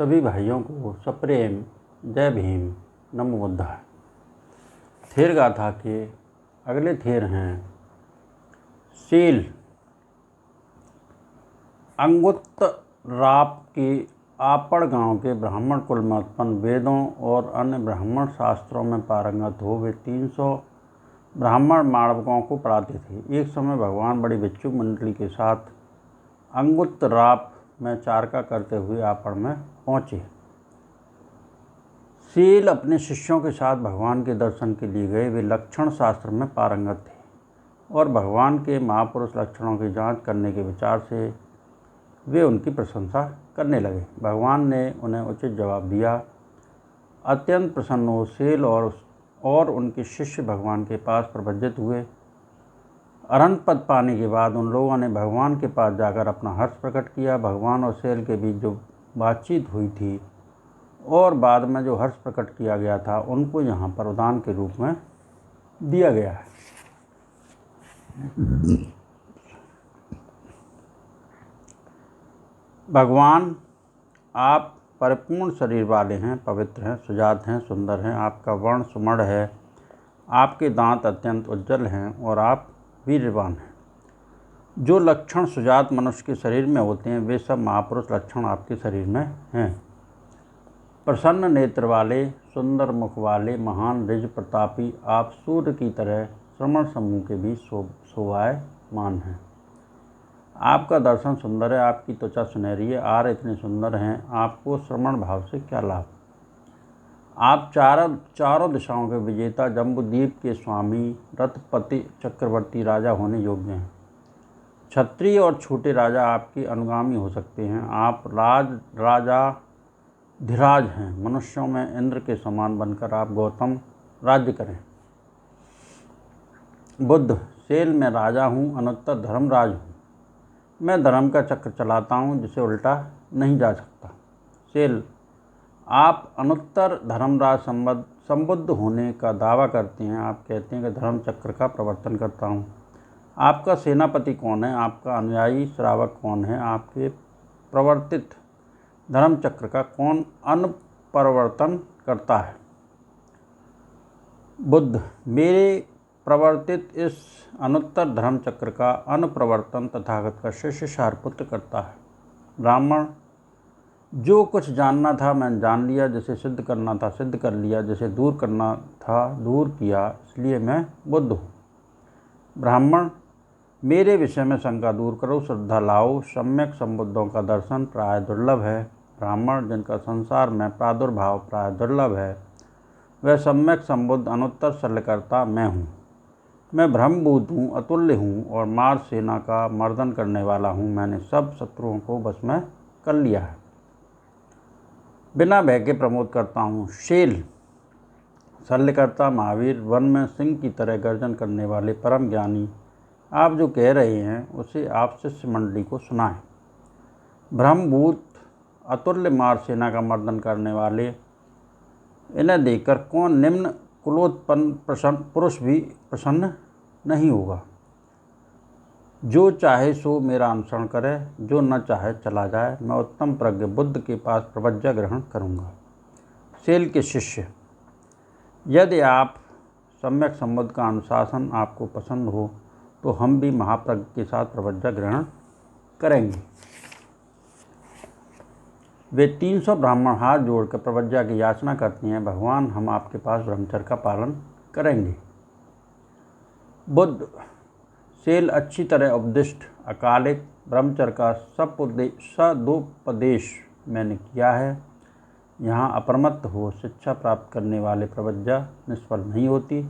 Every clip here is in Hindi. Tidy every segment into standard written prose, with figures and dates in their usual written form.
सभी भाइयों को सप्रेम जय भीम नमो बुद्धाय। थेर गाथा के अगले थेर हैं सील। अंगुत्तराप के आपड़ गांव के ब्राह्मण कुल में उत्पन्न, वेदों और अन्य ब्राह्मण शास्त्रों में पारंगत हो वे 300 ब्राह्मण माणवकों को पढ़ाते थे। एक समय भगवान बड़ी भिक्षुक मंडली के साथ अंगुत्तराप में चारका करते हुए आपड़ में पहुँचे। सील अपने शिष्यों के साथ भगवान के दर्शन के लिए गए। वे लक्षण शास्त्र में पारंगत थे और भगवान के महापुरुष लक्षणों की जांच करने के विचार से वे उनकी प्रशंसा करने लगे। भगवान ने उन्हें उचित जवाब दिया। अत्यंत प्रसन्न हो सील और उनके शिष्य भगवान के पास प्रव्रजित हुए। अरहंत पद पाने के बाद उन लोगों ने भगवान के पास जाकर अपना हर्ष प्रकट किया। भगवान और सील के बीच जो बातचीत हुई थी और बाद में जो हर्ष प्रकट किया गया था उनको यहाँ पर उदान के रूप में दिया गया है। भगवान, आप परिपूर्ण शरीर वाले हैं, पवित्र हैं, सुजात हैं, सुंदर हैं। आपका वर्ण सुमढ़ है, आपके दांत अत्यंत उज्जवल हैं और आप वीर्यवान हैं। जो लक्षण सुजात मनुष्य के शरीर में होते हैं वे सब महापुरुष लक्षण आपके शरीर में हैं। प्रसन्न नेत्र वाले, सुंदर मुख वाले, महान रिज प्रतापी, आप सूर्य की तरह श्रमण समूह के बीच शोभायमान हैं। आपका दर्शन सुंदर है, आपकी त्वचा सुनहरी है, आर इतने सुंदर हैं, आपको श्रमण भाव से क्या लाभ। आप चारों दिशाओं के विजेता, जम्बूद्वीप के स्वामी, रथपति, चक्रवर्ती राजा होने योग्य हैं। क्षत्रिय और छोटे राजा आपके अनुगामी हो सकते हैं। आप राजा धीराज हैं। मनुष्यों में इंद्र के समान बनकर आप गौतम राज्य करें। बुद्ध, सेल मैं राजा हूँ, अनुत्तर धर्मराज हूँ। मैं धर्म का चक्र चलाता हूँ जिसे उल्टा नहीं जा सकता। सेल, आप अनुत्तर धर्मराज संबुद्ध होने का दावा करते हैं। आप कहते हैं कि धर्म चक्र का प्रवर्तन करता हूँ। आपका सेनापति कौन है? आपका अनुयायी श्रावक कौन है? आपके प्रवर्तित धर्म चक्र का कौन अनुप्रवर्तन करता है? बुद्ध, मेरे प्रवर्तित इस अनुत्तर धर्म चक्र का अनुप्रवर्तन तथागत का शिष्य सारपुत्र करता है। ब्राह्मण, जो कुछ जानना था मैंने जान लिया, जिसे सिद्ध करना था सिद्ध कर लिया, जिसे दूर करना था दूर किया, इसलिए मैं बुद्ध हूँ। ब्राह्मण, मेरे विषय में शंका दूर करो, श्रद्धा लाओ। सम्यक संबुद्धों का दर्शन प्राय दुर्लभ है। ब्राह्मण, जिनका संसार में प्रादुर्भाव प्राय दुर्लभ है, वह सम्यक संबुद्ध अनुत्तर शल्यकर्ता मैं हूँ। मैं ब्रह्मभूत हूँ, अतुल्य हूँ और मार सेना का मर्दन करने वाला हूँ। मैंने सब शत्रुओं को बस में कर लिया है। बिना भय के प्रमोद करता हूँ। शेल, शल्यकर्ता महावीर, वन में सिंह की तरह गर्जन करने वाले परम ज्ञानी, आप जो कह रहे हैं उसे आप शिष्य मंडली को सुनाएं। ब्रह्मभूत अतुल्य मार सेना का मर्दन करने वाले, इन्हें देखकर कौन निम्न कुलोत्पन्न पुरुष भी प्रसन्न नहीं होगा। जो चाहे सो मेरा अनुसरण करे, जो न चाहे चला जाए। मैं उत्तम प्रज्ञ बुद्ध के पास प्रवज्ञा ग्रहण करूँगा। सेल के शिष्य, यदि आप सम्यक संबुद्ध का अनुशासन आपको पसंद हो तो हम भी महाप्रज्ञ के साथ प्रवज्ञा ग्रहण करेंगे। वे 300 ब्राह्मण हाथ जोड़कर प्रवज्ञा की याचना करते हैं। भगवान, हम आपके पास ब्रह्मचर्य का पालन करेंगे। बुद्ध, सेल अच्छी तरह उपदिष्ट अकालिक ब्रह्मचर्य का सदुपदेश मैंने किया है। यहाँ अप्रमत्त हो शिक्षा प्राप्त करने वाले प्रवज्ञा निष्फल नहीं होती।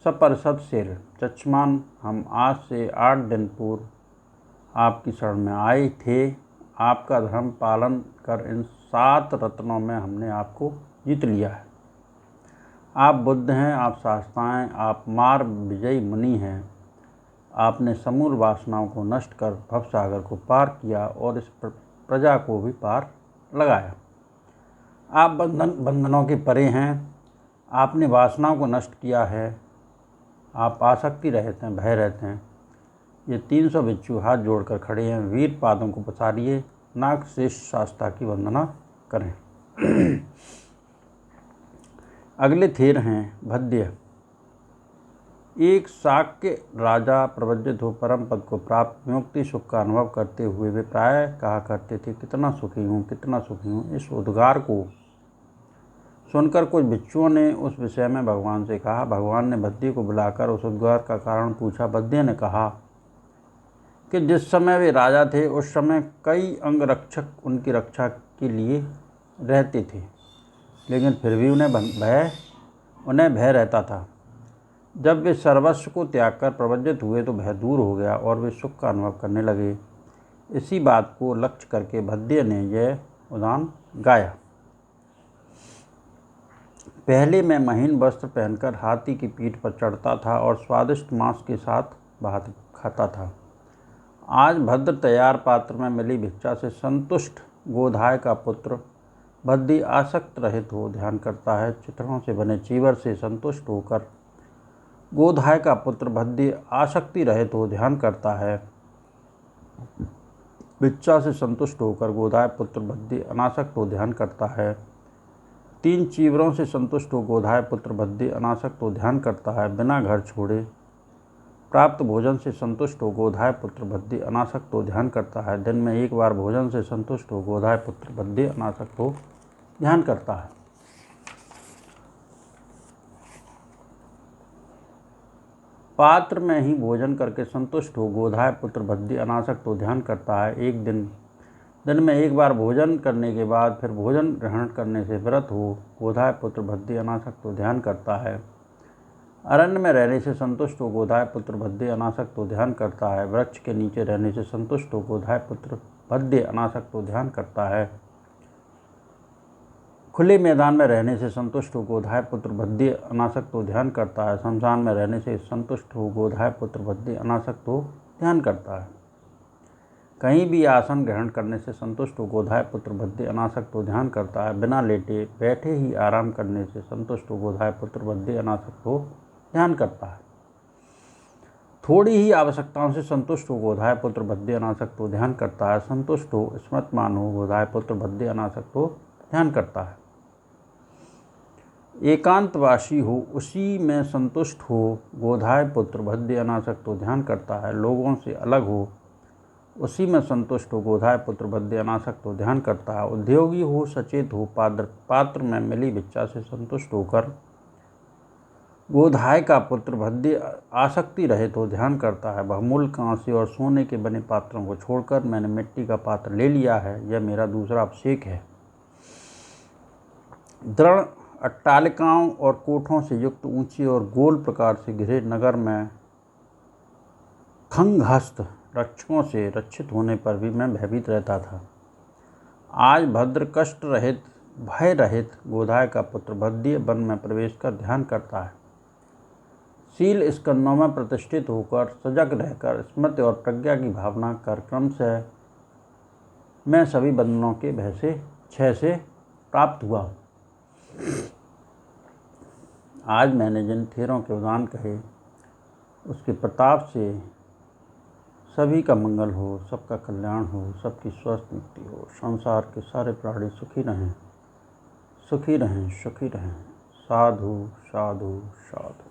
सपरिषद सेल, चक्षमान, हम आज से 8 दिन पूर्व आपकी शरण में आए थे। आपका धर्म पालन कर इन 7 रत्नों में हमने आपको जीत लिया है। आप बुद्ध हैं, आप शास्त्राएँ, आप मार विजयी मुनि हैं। आपने समूल वासनाओं को नष्ट कर भवसागर को पार किया और इस प्रजा को भी पार लगाया। आप बंधनों के परे हैं। आपने वासनाओं को नष्ट किया है। आप आसक्ति रहते हैं, भय रहते हैं। ये 300 भिक्षु हाथ जोड़कर खड़े हैं। वीर पादों को पसारिए, नाग शेष शास्ता की वंदना करें। अगले थेर हैं भद्य। एक शाक्य राजा प्रव्रजित हो परम पद को प्राप्त मुक्ति सुख का अनुभव करते हुए वे प्राय कहा करते थे, कितना सुखी हूँ, कितना सुखी हूँ। इस उद्गार को सुनकर कुछ भिक्षुओं ने उस विषय में भगवान से कहा। भगवान ने भद्य को बुलाकर उस उद्गार का कारण पूछा। भद्य ने कहा कि जिस समय वे राजा थे उस समय कई अंगरक्षक उनकी रक्षा के लिए रहते थे, लेकिन फिर भी उन्हें भय रहता था। जब वे सर्वस्व को त्याग कर प्रव्रजित हुए तो भय दूर हो गया और वे सुख का अनुभव करने लगे। इसी बात को लक्ष्य करके भद्य ने यह उदान गाया। पहले मैं महीन वस्त्र पहनकर हाथी की पीठ पर चढ़ता था और स्वादिष्ट मांस के साथ भात खाता था। आज भद्र तैयार पात्र में मिली भिक्षा से संतुष्ट गोधाय का पुत्र भद्दी आसक्त रहित हो ध्यान करता है। चित्रों से बने चीवर से संतुष्ट होकर गोधाय का पुत्र भद्दी आसक्ति रहित हो ध्यान करता है। भिक्षा से संतुष्ट होकर गोधाय पुत्र भद्दी अनासक्त हो ध्यान करता है। 3 चीवरों से संतुष्ट हो गोधाय पुत्र भद्दी अनासक्त हो ध्यान करता है। बिना घर छोड़े प्राप्त भोजन से संतुष्ट हो गोधाय पुत्र भद्दी अनासक्त हो ध्यान करता है। दिन में एक बार भोजन से संतुष्ट हो गोधाय पुत्र भद्दी अनासक्त हो ध्यान करता है। पात्र में ही भोजन करके संतुष्ट हो गोधाय पुत्र भद्दी अनासक्त हो ध्यान करता है। एक दिन में एक बार भोजन करने के बाद फिर भोजन ग्रहण करने से व्रत हो गोधाय पुत्र भद्दी अनासक्त हो ध्यान करता है। अरण्य में रहने से संतुष्ट हो गोधाय पुत्र भद्दी अनासक्त हो ध्यान करता है। वृक्ष के नीचे रहने से संतुष्ट हो गोधाय पुत्र भद्दी अनासक्त हो ध्यान करता है। खुले मैदान में रहने से संतुष्ट हो गोधाय पुत्र भद्दी अनासक्त हो ध्यान करता है। शमशान में रहने से संतुष्ट हो गोधाय पुत्र भद्दी अनासक्त हो ध्यान करता है। कहीं भी आसन ग्रहण करने से संतुष्ट हो गोधाय पुत्र भद्दी अनासक्त हो ध्यान करता है। बिना लेटे बैठे ही आराम करने से संतुष्ट हो गोधाय पुत्र भद्दी अनासक्त हो ध्यान करता है। थोड़ी ही आवश्यकताओं से संतुष्ट हो गोधाय पुत्र भद्दी अनासक्त हो ध्यान करता है। संतुष्ट हो स्मृतमान हो गोधाय पुत्र भद्दी अनासक्त हो ध्यान करता है। एकांतवासी हो उसी में संतुष्ट हो गोधाय पुत्र भद्दी अनासक्त हो ध्यान करता है। लोगों से अलग हो उसी में संतुष्ट हो गोधाय पुत्र भद्दी अनासक्त हो ध्यान करता है। उद्योगी हो सचेत हो पात्र में मिली भिक्षा से संतुष्ट होकर गोधाय का पुत्र भद्दी आसक्ति रहित हो ध्यान करता है। बहुमूल्य कांसे और सोने के बने पात्रों को छोड़कर मैंने मिट्टी का पात्र ले लिया है, यह मेरा दूसरा अभिषेक है। दृढ़ अट्टालिकाओं और कोठों से युक्त ऊंची और गोल प्रकार से घिरे नगर में खंगहस्त रक्षकों से रक्षित होने पर भी मैं भयभीत रहता था। आज भद्र कष्ट रहित भय रहित गोधाय का पुत्र भद्दी वन में प्रवेश कर ध्यान करता है। शील स्कंदों में प्रतिष्ठित होकर सजग रहकर स्मृति और प्रज्ञा की भावना कर क्रम से मैं सभी बंधनों के भय से क्षय से प्राप्त हुआ। आज मैंने जिन थेरों के उदान कहे उसके प्रताप से सभी का मंगल हो, सबका कल्याण हो, सबकी स्वस्थ मुक्ति हो, संसार के सारे प्राणी सुखी रहें, सुखी रहें, सुखी रहें। साधु साधु साधु।